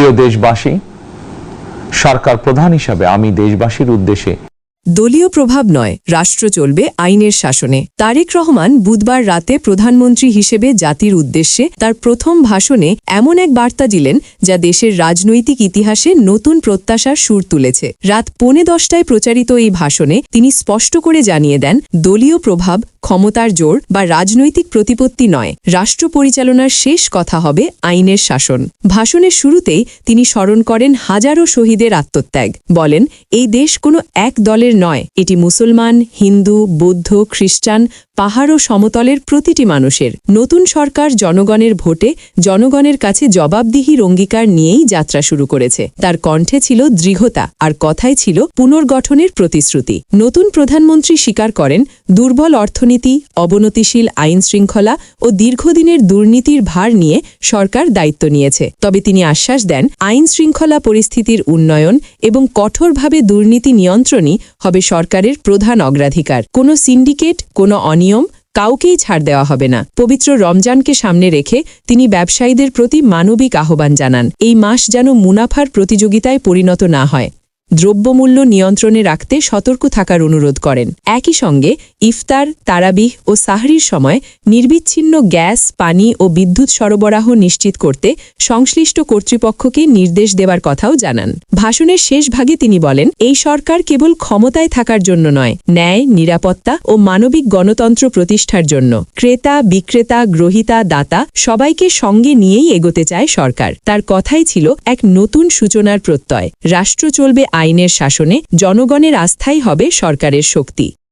প্রিয় দেশবাসী, সরকার প্রধান হিসাবে আমি দেশবাসীর উদ্দেশ্যে দলীয় প্রভাব নয়, রাষ্ট্র চলবে আইনের শাসনে। তারেক রহমান বুধবার রাতে প্রধানমন্ত্রী হিসেবে জাতির উদ্দেশ্যে তার প্রথম ভাষণে এমন এক বার্তা দিলেন যা দেশের রাজনৈতিক ইতিহাসে নতুন প্রত্যাশার সুর তুলেছে। রাত 10:15টায় প্রচারিত এই ভাষণে তিনি স্পষ্ট করে জানিয়ে দেন, দলীয় প্রভাব, ক্ষমতার জোর বা রাজনৈতিক প্রতিপত্তি নয়, রাষ্ট্র পরিচালনার শেষ কথা হবে আইনের শাসন। ভাষণের শুরুতেই তিনি স্মরণ করেন হাজারো শহীদের আত্মত্যাগ। বলেন, এই দেশ কোনো এক দলের নয়, এটি মুসলমান, হিন্দু, বৌদ্ধ, খ্রিস্টান, পাহাড় ও সমতলের প্রতিটি মানুষের। নতুন সরকার জনগণের ভোটে জনগণের কাছে জবাবদিহির অঙ্গীকার নিয়েই যাত্রা শুরু করেছে। তার কণ্ঠে ছিল দৃঢ়তা, আর কথায় ছিল পুনর্গঠনের প্রতিশ্রুতি। নতুন প্রধানমন্ত্রী স্বীকার করেন, দুর্বল অর্থনীতি, অবনতিশীল আইন শৃঙ্খলা ও দীর্ঘদিনের দুর্নীতির ভার নিয়ে সরকার দায়িত্ব নিয়েছে। তবে তিনি আশ্বাস দেন, আইন শৃঙ্খলা পরিস্থিতির উন্নয়ন এবং কঠোরভাবে দুর্নীতি নিয়ন্ত্রণই হবে সরকারের প্রধান অগ্রাধিকার। কোনো সিন্ডিকেট, কোনো অনিয়ম, কাউকেই ছাড় দেওয়া হবে না। পবিত্র রমজানকে সামনে রেখে তিনি ব্যবসায়ীদের প্রতি মানবিক আহ্বান জানান, এই মাস যেন মুনাফার প্রতিযোগিতায় পরিণত না হয়। দ্রব্যমূল্য নিয়ন্ত্রণে রাখতে সতর্ক থাকার অনুরোধ করেন। একই সঙ্গে ইফতার, তারাবিহ ও সাহরির সময় নির্বিচ্ছিন্ন গ্যাস, পানি ও বিদ্যুৎ সরবরাহ নিশ্চিত করতে সংশ্লিষ্ট কর্তৃপক্ষকে নির্দেশ দেওয়ার কথাও জানান। ভাষণের শেষ ভাগে তিনি বলেন, এই সরকার কেবল ক্ষমতায় থাকার জন্য নয়, ন্যায়, নিরাপত্তা ও মানবিক গণতন্ত্র প্রতিষ্ঠার জন্য। ক্রেতা, বিক্রেতা, গ্রহীতা, দাতা সবাইকে সঙ্গে নিয়েই এগোতে চায় সরকার। তার কথাই ছিল এক নতুন সূচনার প্রত্যয়। রাষ্ট্র চলবে আইনের শাসনে, জনগণের আস্থাই হবে সরকারের শক্তি।